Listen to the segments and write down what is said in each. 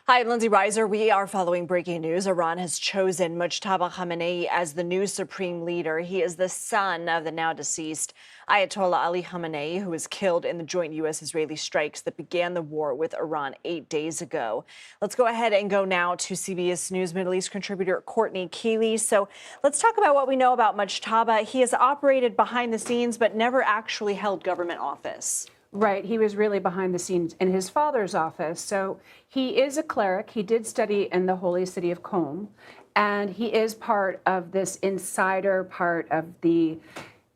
Hi, I'm Lindsey Reiser. We are following breaking news. Iran has chosen Mojtaba Khamenei as the new supreme leader. He is the son of the now deceased Ayatollah Ali Khamenei, who was killed in the joint U.S.-Israeli strikes that began the war with Iran 8 days ago. Let's go ahead and go now to CBS News Middle East contributor Courtney Keeley. So let's talk about what we know about Mojtaba. He has operated behind the scenes but never actually held government office. Right. He was really behind the scenes in his father's office. So he is a cleric. He did study in the holy city of Qom, and he is part of this insider part of the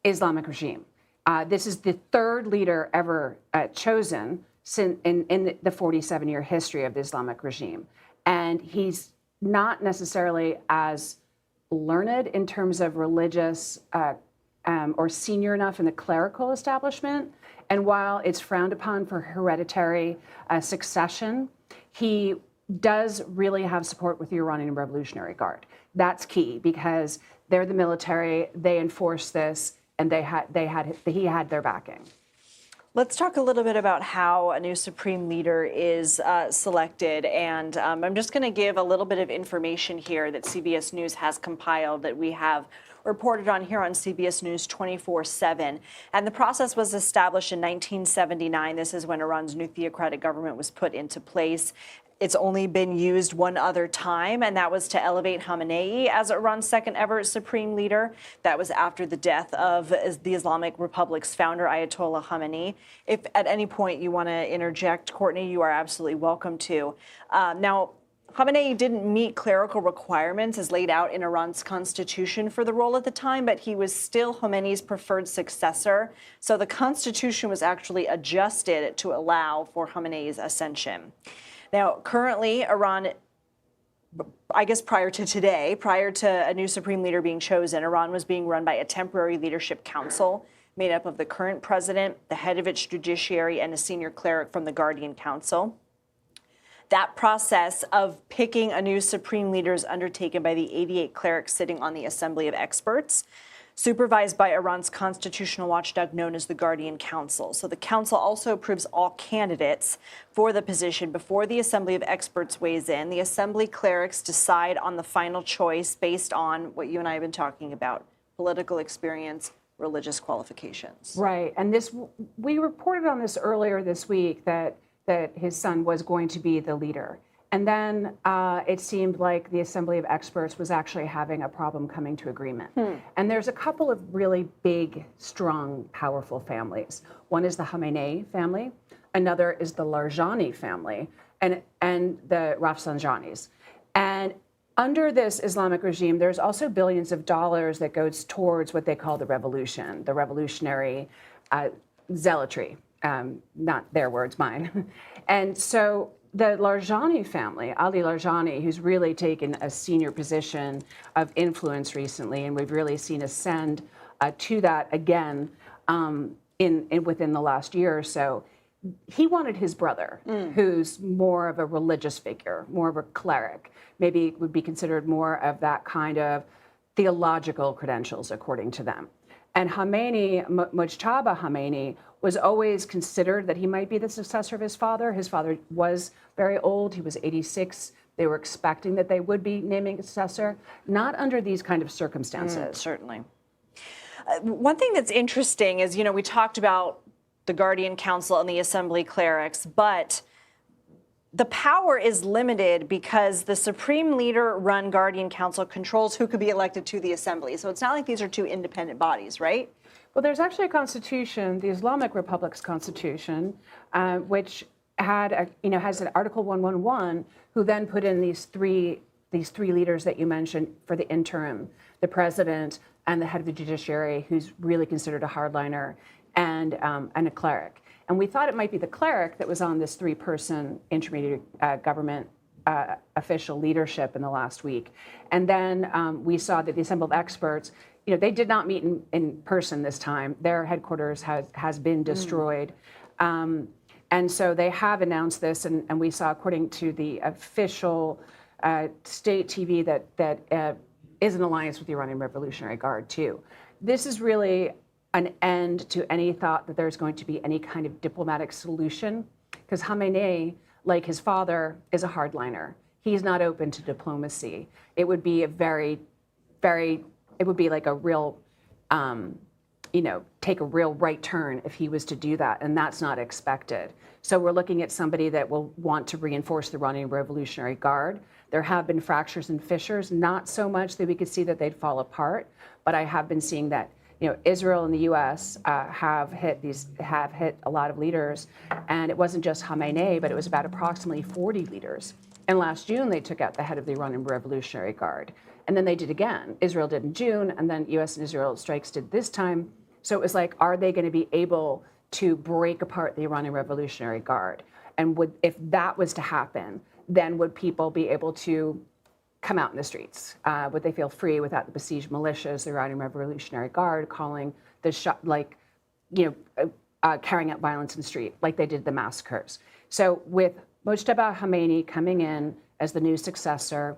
Islamic regime. This is the third leader ever chosen in the 47-year history of the Islamic regime. And he's not necessarily as learned in terms of religious or senior enough in the clerical establishment. And while it's frowned upon for hereditary succession, he does really have support with the Iranian Revolutionary Guard. That's key because they're the military, they enforce this, and he had their backing. Let's talk a little bit about how a new supreme leader is selected. And I'm just going to give a little bit of information here that CBS News has compiled that we have reported on here on CBS News 24/7. And the process was established in 1979. This is when Iran's new theocratic government was put into place. It's only been used one other time, and that was to elevate Khamenei as Iran's second ever supreme leader. That was after the death of the Islamic Republic's founder, Ayatollah Khamenei. If at any point you want to interject, Courtney, you are absolutely welcome to. Now, Khamenei didn't meet clerical requirements as laid out in Iran's constitution for the role at the time, but he was still Khomeini's preferred successor. So the constitution was actually adjusted to allow for Khamenei's ascension. Now, currently, Iran, I guess prior to today, prior to a new supreme leader being chosen, Iran was being run by a temporary leadership council made up of the current president, the head of its judiciary, and a senior cleric from the Guardian Council. That process of picking a new supreme leader is undertaken by the 88 clerics sitting on the Assembly of Experts, supervised by Iran's constitutional watchdog known as the Guardian Council. So the council also approves all candidates for the position before the Assembly of Experts weighs in. The Assembly clerics decide on the final choice based on what you and I have been talking about, political experience, religious qualifications. Right. And we reported on this earlier this week that his son was going to be the leader. And then it seemed like the Assembly of Experts was actually having a problem coming to agreement. And there's a couple of really big, strong, powerful families. One is the Khamenei family. Another is the Larijani family and the Rafsanjanis. And under this Islamic regime, there's also billions of dollars that goes towards what they call the revolution, the revolutionary zealotry. Not their words, mine. And so the Larijani family, Ali Larijani, who's really taken a senior position of influence recently, and we've really seen ascend to that again within the last year or so. He wanted his brother, who's more of a religious figure, more of a cleric, maybe would be considered more of that kind of theological credentials, according to them. And Khamenei, Mojtaba Khamenei, was always considered that he might be the successor of his father. His father was very old. He was 86. They were expecting that they would be naming a successor, not under these kind of circumstances. Certainly. One thing that's interesting is, we talked about the Guardian Council and the Assembly clerics, but the power is limited because the Supreme Leader-run Guardian Council controls who could be elected to the Assembly. So it's not like these are two independent bodies, right? Well, there's actually a constitution, the Islamic Republic's constitution, which has an Article 111, who then put in these three leaders that you mentioned for the interim, the president and the head of the judiciary, who's really considered a hardliner, and a cleric. And we thought it might be the cleric that was on this three-person intermediate government official leadership in the last week. And then we saw that the Assembly of Experts, they did not meet in person this time. Their headquarters has been destroyed. And so they have announced this, and we saw, according to the official state TV, that is an alliance with the Iranian Revolutionary Guard, too. This is really an end to any thought that there's going to be any kind of diplomatic solution, because Khamenei, like his father, is a hardliner. He's not open to diplomacy. It would be a very, very, it would be like a real, take a real right turn if he was to do that, and that's not expected. So we're looking at somebody that will want to reinforce the Iranian Revolutionary Guard. There have been fractures and fissures, not so much that we could see that they'd fall apart, but I have been seeing that Israel and the U.S. have hit a lot of leaders, and it wasn't just Khamenei, but it was about approximately 40 leaders. And last June, they took out the head of the Iranian Revolutionary Guard. And then they did again. Israel did in June, and then U.S. and Israel strikes did this time. So it was like, are they going to be able to break apart the Iranian Revolutionary Guard? And if that was to happen, then would people be able to come out in the streets? Would they feel free without the besieged militias, the Iranian Revolutionary Guard, calling the carrying out violence in the street like they did the massacres? So with Mojtaba Khamenei coming in as the new successor,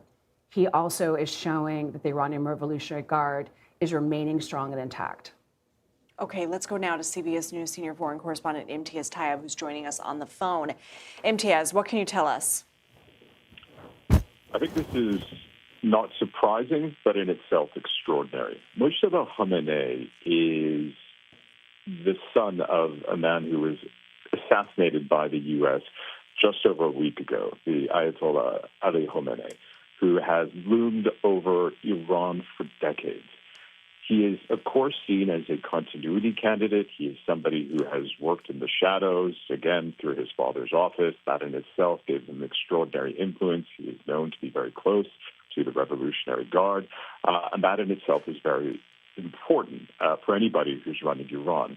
he also is showing that the Iranian Revolutionary Guard is remaining strong and intact. Okay, let's go now to CBS News senior foreign correspondent Imtiaz Tyab, who's joining us on the phone. Imtiaz, what can you tell us? I think this is not surprising, but in itself extraordinary. Mojtaba Khamenei is the son of a man who was assassinated by the U.S. just over a week ago, the Ayatollah Ali Khamenei, who has loomed over Iran for decades. He is, of course, seen as a continuity candidate. He is somebody who has worked in the shadows, again, through his father's office. That in itself gave him extraordinary influence. He is known to be very close to the Revolutionary Guard. And that in itself is very important for anybody who's running Iran.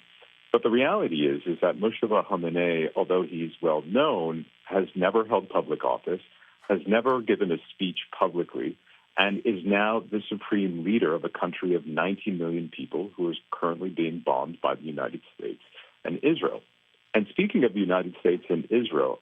But the reality is that Mojtaba Khamenei, although he's well known, has never held public office, has never given a speech publicly, and is now the supreme leader of a country of 90 million people who is currently being bombed by the United States and Israel. And speaking of the United States and Israel,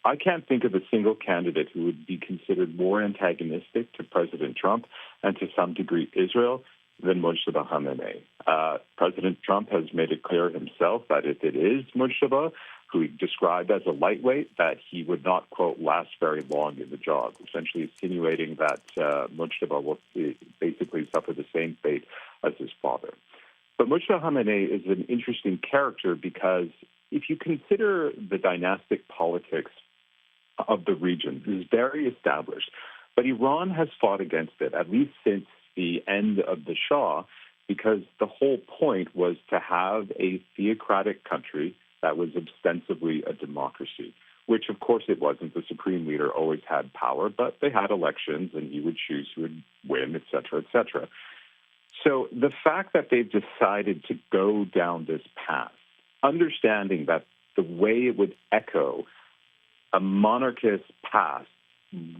I can't think of a single candidate who would be considered more antagonistic to President Trump and to some degree Israel than Mojtaba Khamenei. President Trump has made it clear himself that if it is Mojtaba, who he described as a lightweight, that he would not, quote, last very long in the job, essentially insinuating that Mojtaba will basically suffer the same fate as his father. But Mojtaba Khamenei is an interesting character because if you consider the dynastic politics of the region, it is very established. But Iran has fought against it, at least since the end of the Shah, because the whole point was to have a theocratic country that was ostensibly a democracy, which, of course, it wasn't. The supreme leader always had power, but they had elections, and he would choose who would win, et cetera, et cetera. So the fact that they've decided to go down this path, understanding that the way it would echo a monarchist past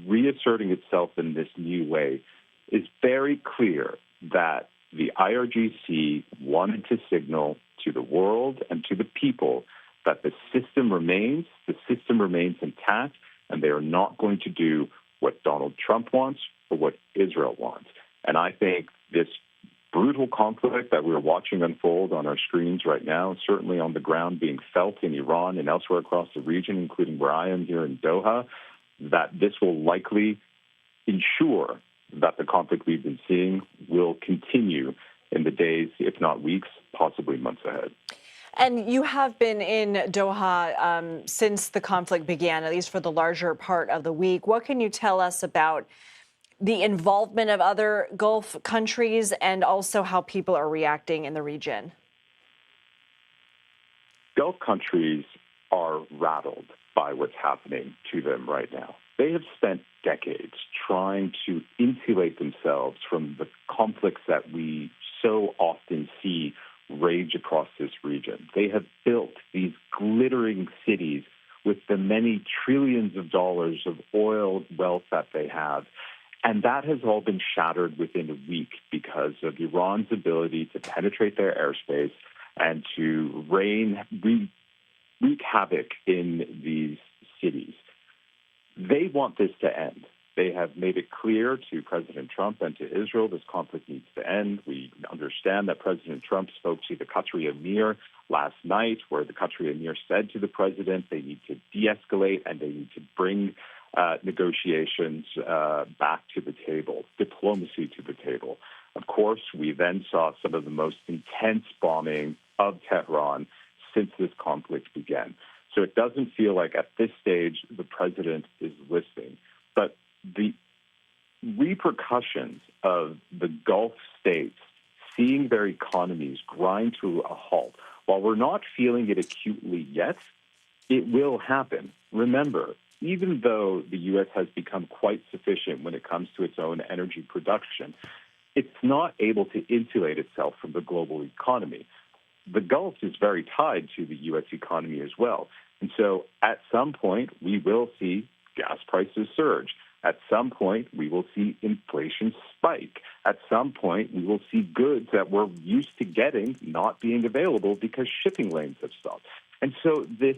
reasserting itself in this new way, is very clear that the IRGC wanted to signal to the world and to the people that the system remains intact, and they are not going to do what Donald Trump wants or what Israel wants. And I think this brutal conflict that we're watching unfold on our screens right now, certainly on the ground being felt in Iran and elsewhere across the region, including where I am here in Doha, that this will likely ensure that the conflict we've been seeing will continue in the days, if not weeks, possibly months ahead. And you have been in Doha since the conflict began, at least for the larger part of the week. What can you tell us about the involvement of other Gulf countries and also how people are reacting in the region? Gulf countries are rattled by what's happening to them right now. They have spent decades trying to insulate themselves from the conflicts that we so often see rage across this region. They have built these glittering cities with the many trillions of dollars of oil wealth that they have. And that has all been shattered within a week because of Iran's ability to penetrate their airspace and to wreak havoc in these cities. They want this to end. They have made it clear to President Trump and to Israel this conflict needs to end. We understand that President Trump spoke to the Qatari Emir last night, where the Qatari Emir said to the president they need to de-escalate and they need to bring negotiations back to the table, diplomacy to the table. Of course, we then saw some of the most intense bombing of Tehran since this conflict began. So it doesn't feel like at this stage the president is listening. But the repercussions of the Gulf states seeing their economies grind to a halt, while we're not feeling it acutely yet, it will happen. Remember, even though the U.S. has become quite sufficient when it comes to its own energy production, it's not able to insulate itself from the global economy. The Gulf is very tied to the U.S. economy as well. And so at some point, we will see gas prices surge. At some point, we will see inflation spike. At some point, we will see goods that we're used to getting not being available because shipping lanes have stopped. And so these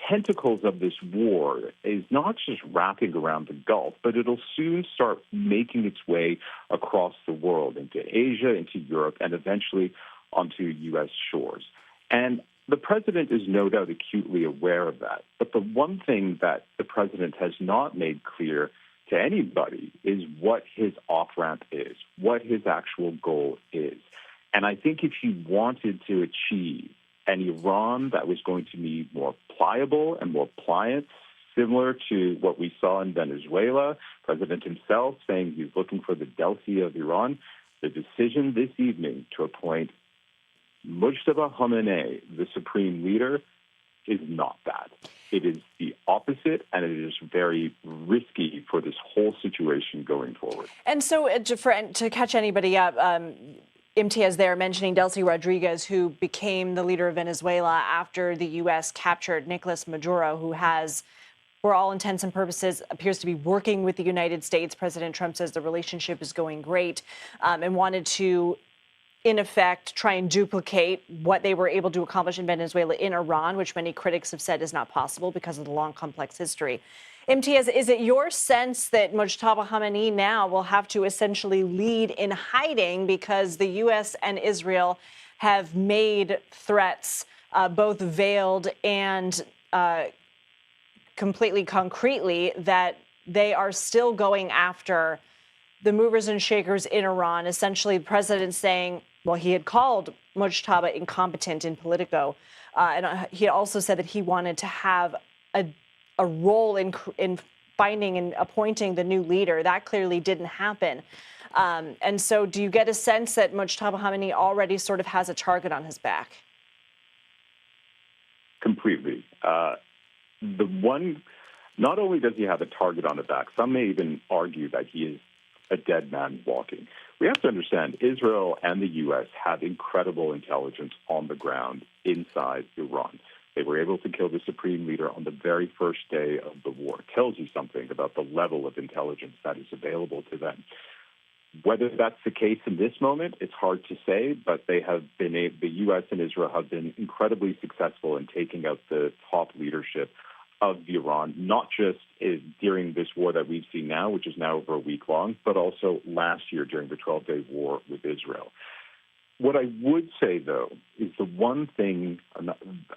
tentacles of this war is not just wrapping around the Gulf, but it'll soon start making its way across the world, into Asia, into Europe, and eventually onto U.S. shores. And the president is no doubt acutely aware of that. But the one thing that the president has not made clear to anybody is what his off-ramp is, what his actual goal is. And I think if he wanted to achieve an Iran that was going to be more pliable and more pliant, similar to what we saw in Venezuela, President himself saying he's looking for the Delphi of Iran, the decision this evening to appoint Mojtaba Khamenei, the supreme leader, is not that. It is the opposite, and it is very risky for this whole situation going forward. And so to catch anybody up, Imtiaz there mentioning Delcy Rodriguez, who became the leader of Venezuela after the U.S. captured Nicolas Maduro, who has, for all intents and purposes, appears to be working with the United States. President Trump says the relationship is going great, and wanted to, in effect, try and duplicate what they were able to accomplish in Venezuela in Iran, which many critics have said is not possible because of the long, complex history. Imtiaz, is it your sense that Mojtaba Khamenei now will have to essentially lead in hiding because the U.S. and Israel have made threats, both veiled and completely concretely, that they are still going after the movers and shakers in Iran? Essentially, the president saying, well, he had called Mojtaba incompetent in Politico, and he also said that he wanted to have a role in finding and appointing the new leader. That clearly didn't happen. And so do you get a sense that Mojtaba Khamenei already sort of has a target on his back? Completely. Not only does he have a target on the back, some may even argue that he is a dead man walking. We have to understand Israel and the U.S. have incredible intelligence on the ground inside Iran. They were able to kill the supreme leader on the very first day of the war. It tells you something about the level of intelligence that is available to them. Whether that's the case in this moment, it's hard to say, but the U.S. and Israel have been incredibly successful in taking out the top leadership of Iran, not just during this war that we've seen now, which is now over a week long, but also last year during the 12-day war with Israel. What I would say, though, is the one thing,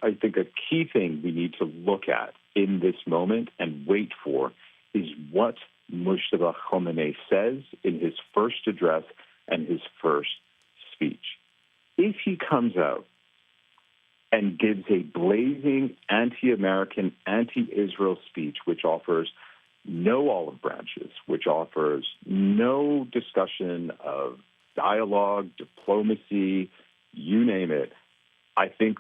I think a key thing we need to look at in this moment and wait for is what Mojtaba Khamenei says in his first address and his first speech. If he comes out and gives a blazing anti-American, anti-Israel speech, which offers no olive branches, which offers no discussion of dialogue, diplomacy, you name it, I think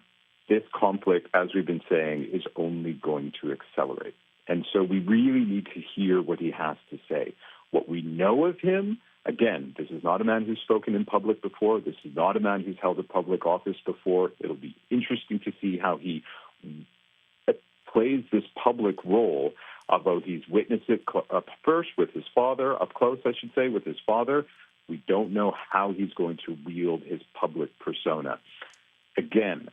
this conflict, as we've been saying, is only going to accelerate. And so we really need to hear what he has to say. What we know of him, again, this is not a man who's spoken in public before. This is not a man who's held a public office before. It'll be interesting to see how he plays this public role, although he's witnessed it up first with his father, up close, I should say, with his father. We don't know how he's going to wield his public persona. Again,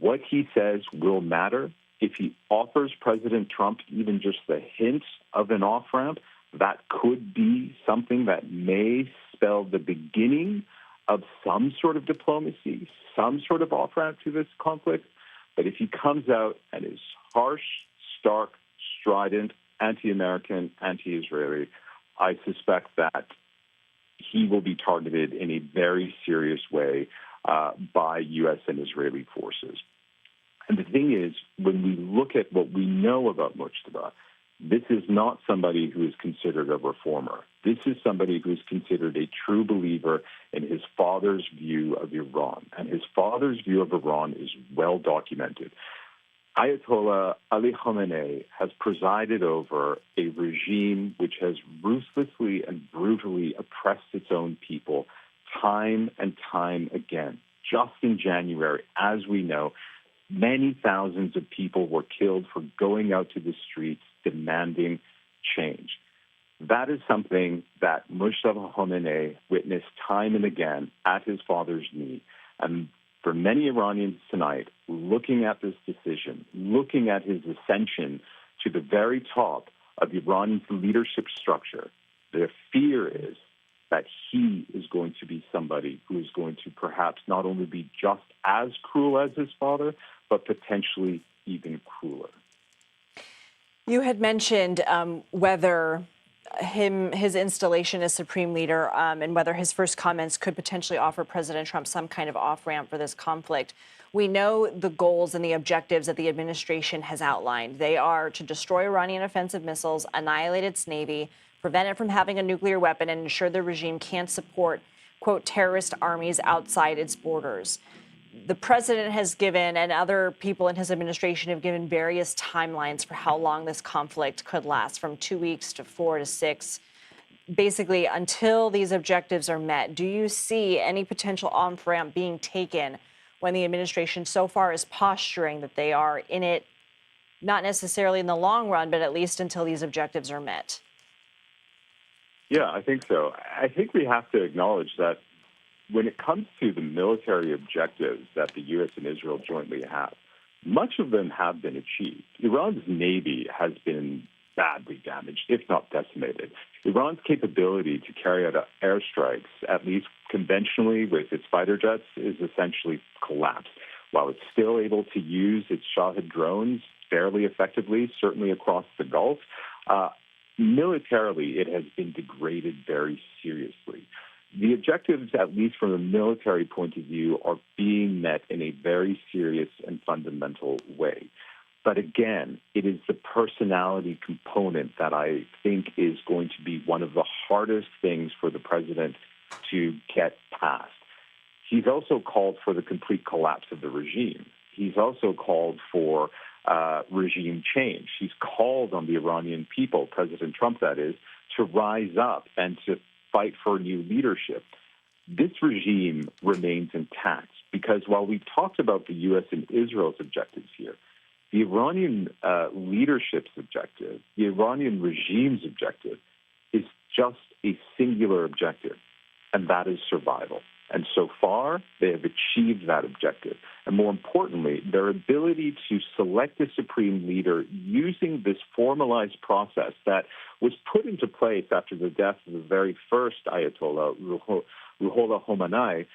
what he says will matter. If he offers President Trump even just the hint of an off-ramp, That could be something that may spell the beginning of some sort of diplomacy, some sort of off-ramp to this conflict. But if he comes out and is harsh, stark, strident, anti-American, anti-Israeli, I suspect that he will be targeted in a very serious way by U.S. and Israeli forces. And the thing is, when we look at what we know about Mojtaba, this is not somebody who is considered a reformer. This is somebody who is considered a true believer in his father's view of Iran. And his father's view of Iran is well documented. Ayatollah Ali Khamenei has presided over a regime which has ruthlessly and brutally oppressed its own people time and time again. Just in January, as we know, many thousands of people were killed for going out to the streets demanding change. That is something that Mojtaba Khamenei witnessed time and again at his father's knee. And for many Iranians tonight, looking at this decision, looking at his ascension to the very top of Iran's leadership structure, their fear is that he is going to be somebody who is going to perhaps not only be just as cruel as his father, but potentially even crueler. You had mentioned whether his installation as supreme leader and whether his first comments could potentially offer President Trump some kind of off-ramp for this conflict. We know the goals and the objectives that the administration has outlined. They are to destroy Iranian offensive missiles, annihilate its navy, prevent it from having a nuclear weapon, and ensure the regime can't support, quote, terrorist armies outside its borders. The president has given, and other people in his administration have given, various timelines for how long this conflict could last, from 2 weeks to 4 to 6, basically until these objectives are met. Do you see any potential off-ramp being taken when the administration so far is posturing that they are in it, not necessarily in the long run, but at least until these objectives are met? Yeah, I think so. I think we have to acknowledge that when it comes to the military objectives that the U.S. and Israel jointly have, much of them have been achieved. Iran's navy has been badly damaged, if not decimated. Iran's capability to carry out airstrikes, at least conventionally with its fighter jets, is essentially collapsed. While it's still able to use its Shahed drones fairly effectively, certainly across the Gulf, militarily it has been degraded very seriously. The objectives, at least from a military point of view, are being met in a very serious and fundamental way. But again, it is the personality component that I think is going to be one of the hardest things for the president to get past. He's also called for the complete collapse of the regime. He's also called for regime change. He's called on the Iranian people, President Trump that is, to rise up and to fight for new leadership. This regime remains intact because while we've talked about the U.S. and Israel's objectives here, the Iranian leadership's objective, the Iranian regime's objective, is just a singular objective, and that is survival. And so far, they have achieved that objective. And more importantly, their ability to select a supreme leader using this formalized process that was put into place after the death of the very first Ayatollah, Ruhollah Khamenei,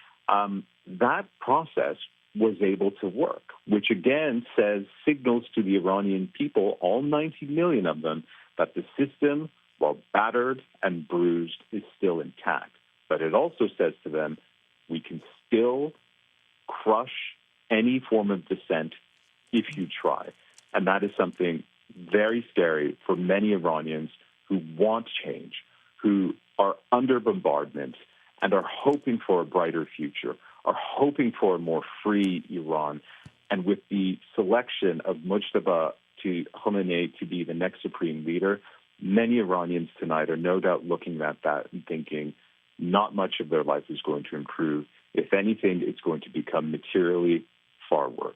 that process was able to work, which again signals to the Iranian people, all 90 million of them, that the system, while battered and bruised, is still intact. But it also says to them, we can still crush any form of dissent if you try. And that is something very scary for many Iranians who want change, who are under bombardment and are hoping for a brighter future, are hoping for a more free Iran. And with the selection of Mojtaba Khamenei to be the next supreme leader, many Iranians tonight are no doubt looking at that and thinking, not much of their life is going to improve. If anything, it's going to become materially far worse.